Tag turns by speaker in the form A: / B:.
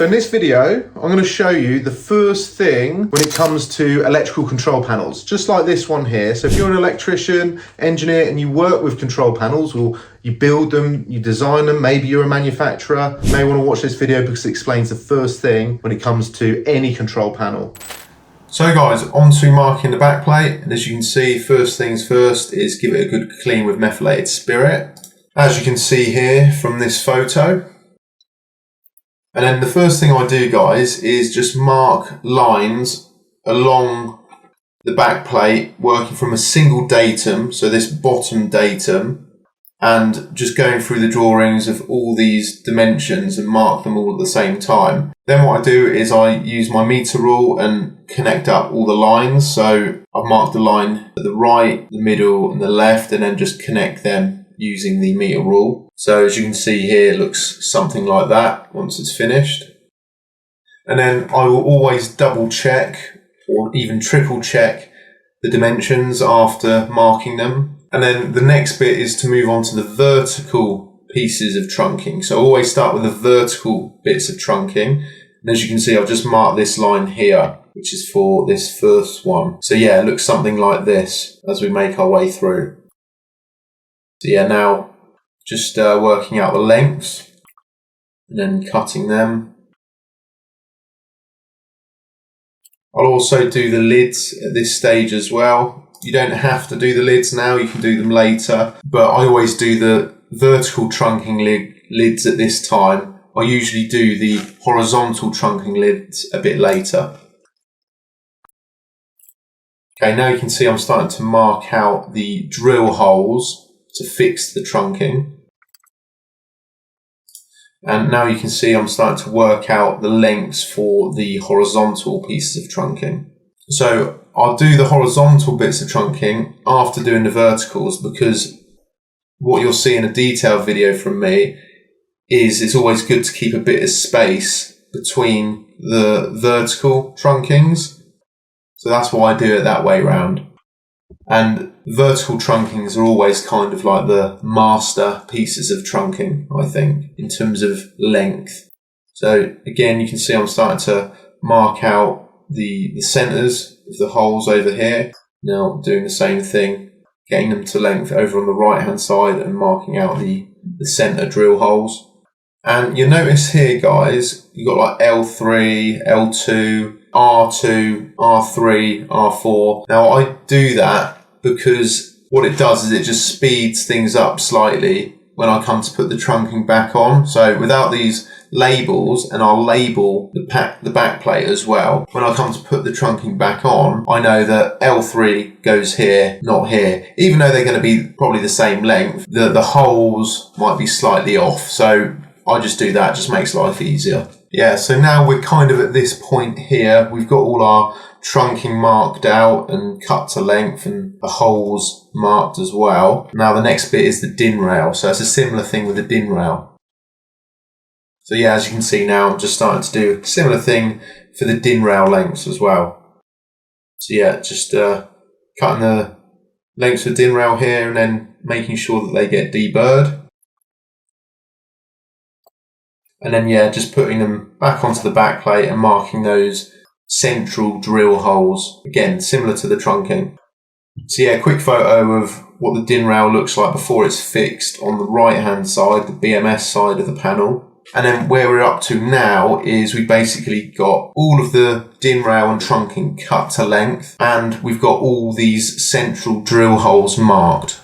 A: So in this video, I'm going to show you the first thing when it comes to electrical control panels, just like this one here. So if you're an electrician, engineer, and you work with control panels, or you build them, you design them, maybe you're a manufacturer, you may want to watch this video because it explains the first thing when it comes to any control panel.
B: So guys, on to marking the backplate, and as you can see, first things first is give it a good clean with methylated spirit, as you can see here from this photo. And then the first thing I do, guys, is just mark lines along the backplate, working from a single datum, so this bottom datum, and just going through the drawings of all these dimensions and mark them all at the same time. Then what I do is I use my meter rule and connect up all the lines. So I've marked the line at the right, the middle and the left, and then just connect them using the meter rule. So as you can see here, it looks something like that once it's finished. And then I will always double check or even triple check the dimensions after marking them. And then the next bit is to move on to the vertical pieces of trunking. So always start with the vertical bits of trunking. And as you can see, I've just marked this line here, which is for this first one. So yeah, it looks something like this as we make our way through. So yeah, now just working out the lengths and then cutting them. I'll also do the lids at this stage as well. You don't have to do the lids now, you can do them later, but I always do the vertical trunking lids at this time. I usually do the horizontal trunking lids a bit later. Okay, now you can see I'm starting to mark out the drill holes to fix the trunking. And now you can see I'm starting to work out the lengths for the horizontal pieces of trunking. So I'll do the horizontal bits of trunking after doing the verticals, because what you'll see in a detailed video from me is it's always good to keep a bit of space between the vertical trunkings. So that's why I do it that way round. And vertical trunkings are always kind of like the master pieces of trunking, I think, in terms of length. So again, you can see I'm starting to mark out the centres of the holes over here. Now doing the same thing, getting them to length over on the right hand side and marking out the centre drill holes. And you'll notice here, guys, you've got like L3, L2, R2, R3, R4. Now I do that because what it does is it just speeds things up slightly when I come to put the trunking back on. So without these labels, and I'll label the back plate as well, when I come to put the trunking back on, I know that L3 goes here, not here. Even though they're going to be probably the same length, the holes might be slightly off. So I just do that, just makes life easier. Yeah, so now we're kind of at this point here. We've got all our trunking marked out and cut to length and the holes marked as well. Now the next bit is the DIN rail. So it's a similar thing with the DIN rail. So yeah, as you can see now, I'm just starting to do a similar thing for the DIN rail lengths as well. So yeah, just cutting the lengths of DIN rail here and then making sure that they get deburred. And then yeah, just putting them back onto the back plate and marking those central drill holes. Again, similar to the trunking. So yeah, quick photo of what the DIN rail looks like before it's fixed on the right hand side, the BMS side of the panel. And then where we're up to now is we basically got all of the DIN rail and trunking cut to length, and we've got all these central drill holes marked.